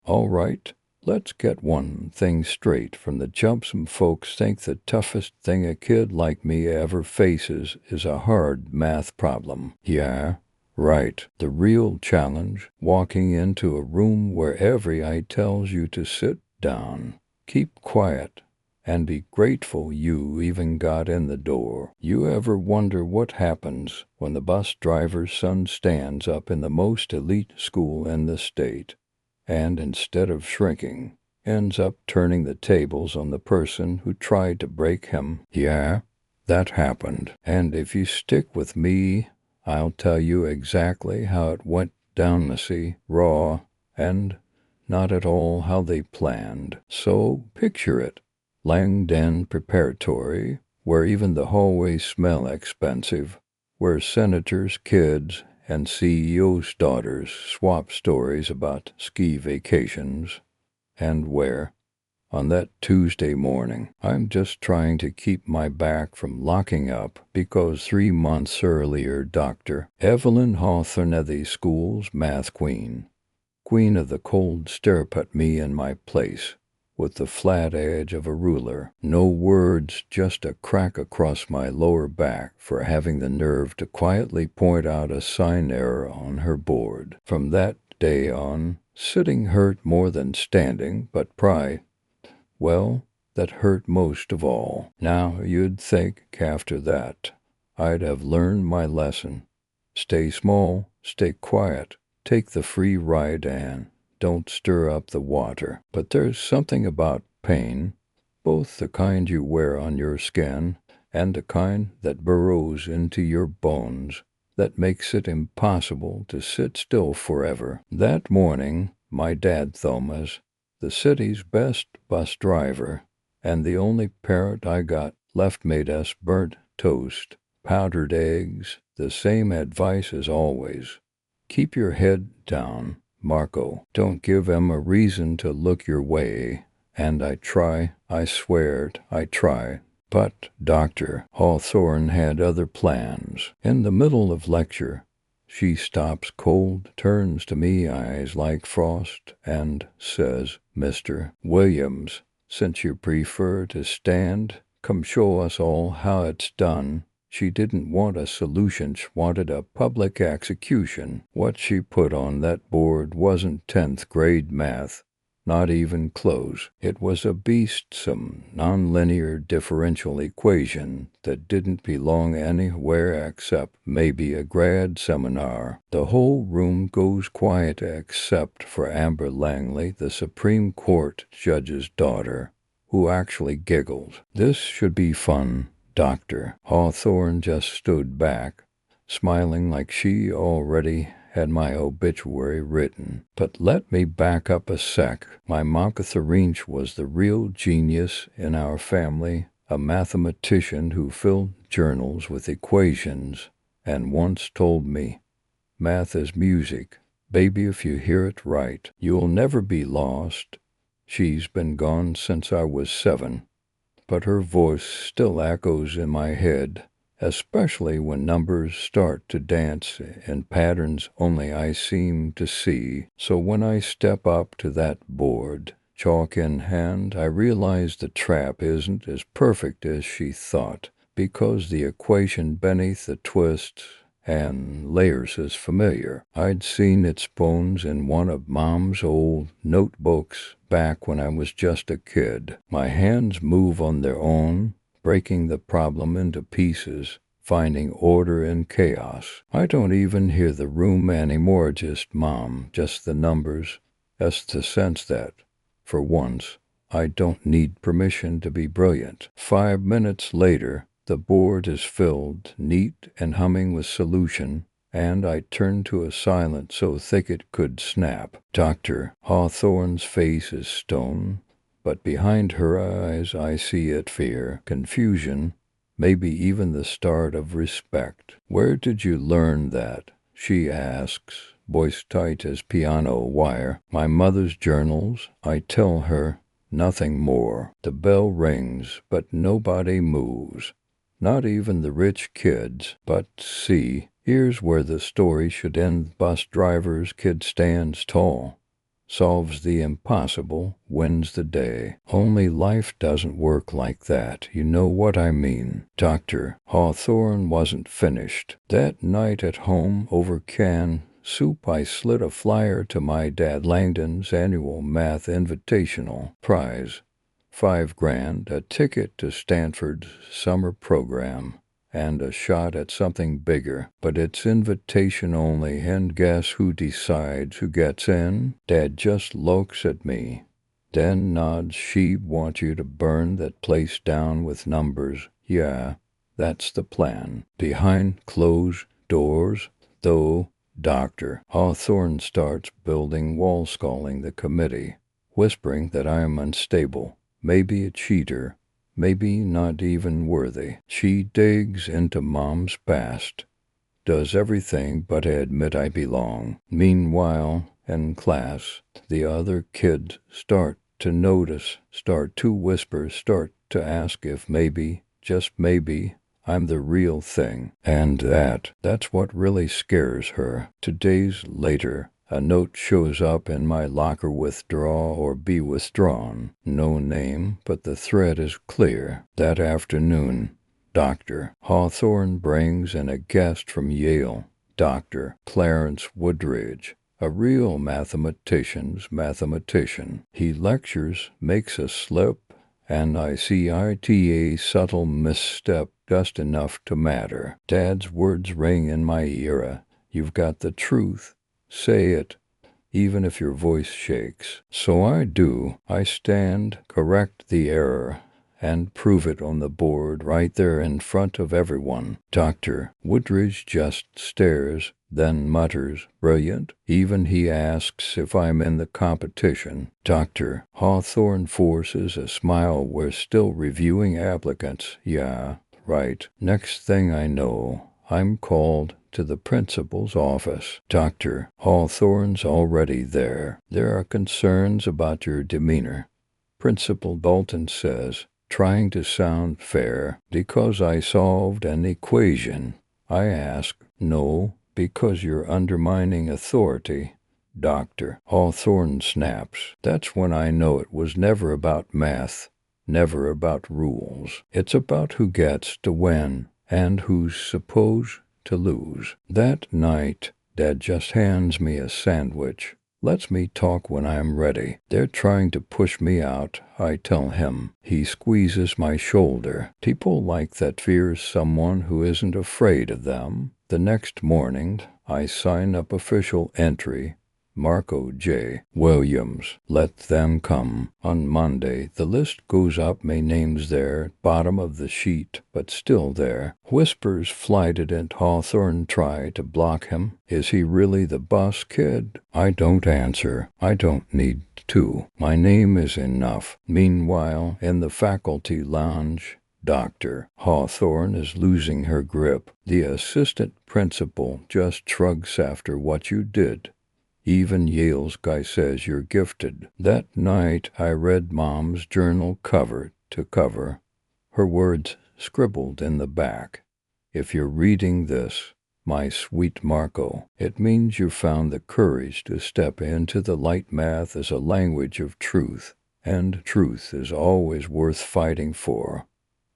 All right, let's get one thing straight from the jump. Some folks think the toughest thing a kid like me ever faces is a hard math problem. Yeah, right. The real challenge, walking into a room where every eye tells you to sit down, keep quiet, and be grateful you even got in the door. You ever wonder what happens when the bus driver's son stands up in the most elite school in the state, and instead of shrinking, ends up turning the tables on the person who tried to break him? Yeah, that happened. And if you stick with me, I'll tell you exactly how it went down, messy, raw, and not at all how they planned. So picture it. Langdon Preparatory, where even the hallways smell expensive, where senators' kids and CEOs' daughters swap stories about ski vacations, and where, on that Tuesday morning, I'm just trying to keep my back from locking up because 3 months earlier Dr. Evelyn Hawthorne of the school's math queen of the cold stare put me in my place with the flat edge of a ruler. No words, just a crack across my lower back for having the nerve to quietly point out a sign error on her board. From that day on, sitting hurt more than standing, but pride, well, that hurt most of all. Now you'd think after that I'd have learned my lesson. Stay small, stay quiet, take the free ride, and don't stir up the water. But there's something about pain, both the kind you wear on your skin and the kind that burrows into your bones, that makes it impossible to sit still forever. That morning, my dad, Thomas, the city's best bus driver, and the only parrot I got left, made us burnt toast, powdered eggs, the same advice as always. Keep your head down, Marco. Don't give 'em a reason to look your way. And I try, I swear I try. But Dr. Hawthorne had other plans. In the middle of lecture, she stops cold, turns to me, eyes like frost, and says, "Mr. Williams, since you prefer to stand, come show us all how it's done." She didn't want a solution, she wanted a public execution. What she put on that board wasn't 10th grade math, not even close. It was a beast, some nonlinear differential equation that didn't belong anywhere except maybe a grad seminar. The whole room goes quiet except for Amber Langley, the Supreme Court judge's daughter, who actually giggled. This should be fun. Dr. Hawthorne just stood back, smiling like she already had my obituary written. But let me back up a sec. My Monkatharinch was the real genius in our family, a mathematician who filled journals with equations and once told me, "Math is music. Baby, if you hear it right, you'll never be lost." She's been gone since I was 7. But her voice still echoes in my head, especially when numbers start to dance in patterns only I seem to see. So when I step up to that board, chalk in hand, I realize the trap isn't as perfect as she thought, because the equation beneath the twists and layers is familiar. I'd seen its bones in one of Mom's old notebooks back when I was just a kid. My hands move on their own, breaking the problem into pieces, finding order in chaos. I don't even hear the room anymore, just Mom, just the numbers. That's the sense that, for once, I don't need permission to be brilliant. 5 minutes later, the board is filled, neat and humming with solution, and I turn to a silence so thick it could snap. Dr. Hawthorne's face is stone, but behind her eyes I see it fear, confusion, maybe even the start of respect. "Where did you learn that?" she asks, voice tight as piano wire. "My mother's journals," I tell her. Nothing more. The bell rings, but nobody moves. Not even the rich kids. But see, here's where the story should end. Bus driver's kid stands tall, solves the impossible, wins the day. Only life doesn't work like that, you know what I mean. Dr. Hawthorne wasn't finished. That night at home over canned soup I slid a flyer to my dad Langdon's annual math invitational prize. $5,000, a ticket to Stanford's summer program, and a shot at something bigger. But it's invitation only, and guess who decides who gets in? Dad just looks at me, then nods. She'd want you to burn that place down with numbers. Yeah, that's the plan. Behind closed doors, though, Dr. Hawthorne starts building walls, calling the committee, whispering that I am unstable, maybe a cheater, maybe not even worthy. She digs into Mom's past, does everything but admit I belong. Meanwhile, in class, the other kids start to notice, start to whisper, start to ask if maybe, just maybe, I'm the real thing. And that's what really scares her. 2 days later, a note shows up in my locker: withdraw or be withdrawn. No name, but the thread is clear. That afternoon, Dr. Hawthorne brings in a guest from Yale, Dr. Clarence Woodridge, a real mathematician. He lectures, makes a slip, and I see a subtle misstep, just enough to matter. Dad's words ring in my ear. You've got the truth. Say it, even if your voice shakes. So I do. I stand, correct the error, and prove it on the board right there in front of everyone. Dr. Woodridge just stares, then mutters, brilliant. Even he asks if I'm in the competition. Dr. Hawthorne forces a smile. We're still reviewing applicants. Yeah, right. Next thing I know, I'm called to the principal's office. Dr. Hawthorne's already there. There are concerns about your demeanor. Principal Bolton says, trying to sound fair, because I solved an equation. I ask, no, because you're undermining authority. Dr. Hawthorne snaps. That's when I know it was never about math, never about rules. It's about who gets to win and who's supposed to lose. That night, Dad just hands me a sandwich, lets me talk when I'm ready. They're trying to push me out, I tell him. He squeezes my shoulder. People like that fear someone who isn't afraid of them. The next morning, I sign up official entry, Marco J. Williams. Let them come. On Monday, the list goes up. My name's there, bottom of the sheet, but still there. Whispers flighted, and Hawthorne tried to block him. Is he really the boss kid? I don't answer. I don't need to. My name is enough. Meanwhile, in the faculty lounge, Dr. Hawthorne is losing her grip. The assistant principal just shrugs. After what you did, even Yale's guy says you're gifted. That night, I read Mom's journal cover to cover, her words scribbled in the back. If you're reading this, my sweet Marco, it means you found the courage to step into the light. Math is a language of truth, and truth is always worth fighting for.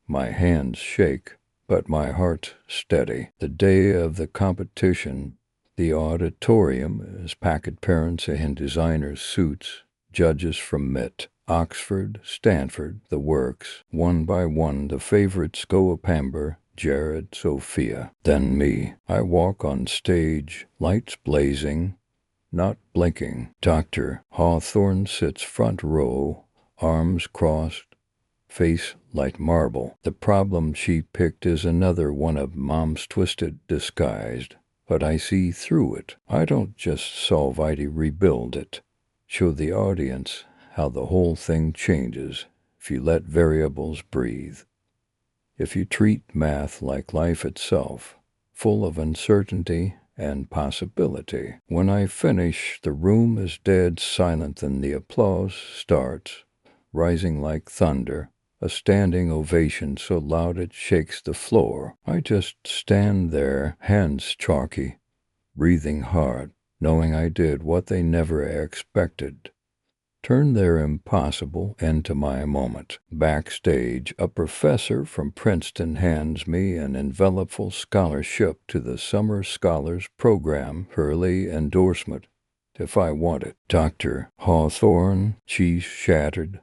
My hands shake, but my heart's steady. The day of the competition, the auditorium is packed. Parents in designer suits, judges from MIT, Oxford, Stanford, the works. One by one, the favorites go up: Amber, Jared, Sophia. Then me. I walk on stage, lights blazing, not blinking. Dr. Hawthorne sits front row, arms crossed, face like marble. The problem she picked is another one of Mom's twisted, disguised. But I see through it. I don't just solve it, I rebuild it. Show the audience how the whole thing changes if you let variables breathe. If you treat math like life itself, full of uncertainty and possibility. When I finish, the room is dead silent, and the applause starts, rising like thunder. A standing ovation so loud it shakes the floor. I just stand there, hands chalky, breathing hard, knowing I did what they never expected. Turn their impossible into my moment. Backstage, a professor from Princeton hands me an envelopeful scholarship to the Summer Scholars Program, early endorsement, if I want it. Dr. Hawthorne, cheese shattered,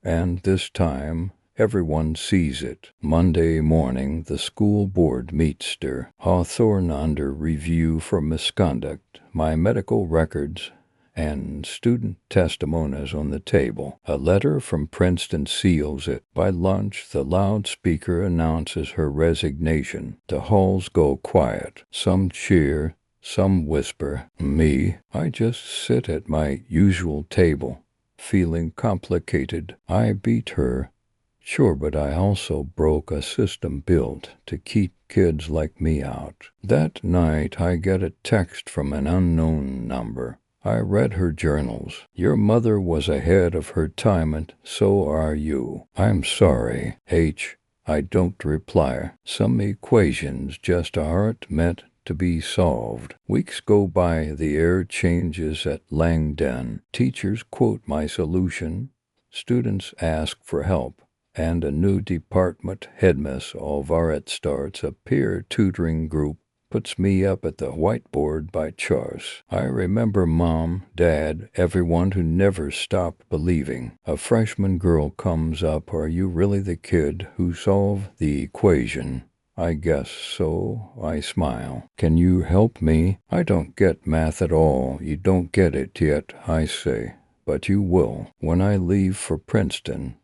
and this time everyone sees it. Monday morning, the school board meets. Hawthorne under review for misconduct. My medical records and student testimonies on the table. A letter from Princeton seals it. By lunch, the loudspeaker announces her resignation. The halls go quiet. Some cheer, some whisper. Me, I just sit at my usual table, feeling complicated. I beat her. Sure, but I also broke a system built to keep kids like me out. That night, I get a text from an unknown number. I read her journals. Your mother was ahead of her time, and so are you. I'm sorry, H. I don't reply. Some equations just aren't meant to be solved. Weeks go by, the air changes at Langdon. Teachers quote my solution. Students ask for help. And a new department headmiss Alvaret starts a peer tutoring group, puts me up at the whiteboard by Charles. I remember Mom, Dad, everyone who never stopped believing. A freshman girl comes up. Are you really the kid who solved the equation? I guess so. I smile. Can you help me? I don't get math at all. You don't get it yet, I say. But you will. When I leave for Princeton,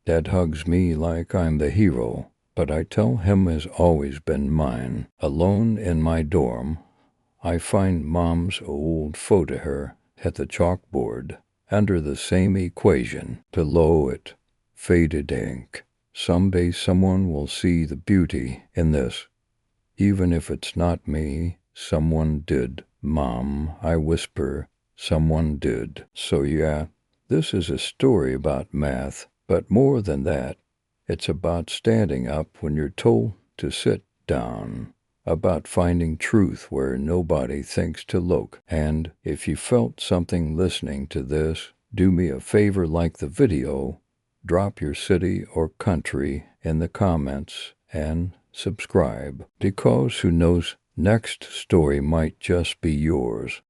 Dad hugs me like I'm the hero, but I tell him has always been mine. Alone in my dorm, I find Mom's old photo her at the chalkboard, under the same equation. Below it, faded ink. Someday someone will see the beauty in this. Even if it's not me, someone did. Mom, I whisper, someone did. So yeah, this is a story about math. But more than that, it's about standing up when you're told to sit down, about finding truth where nobody thinks to look. And if you felt something listening to this, do me a favor, like the video, drop your city or country in the comments, and subscribe, because who knows, next story might just be yours.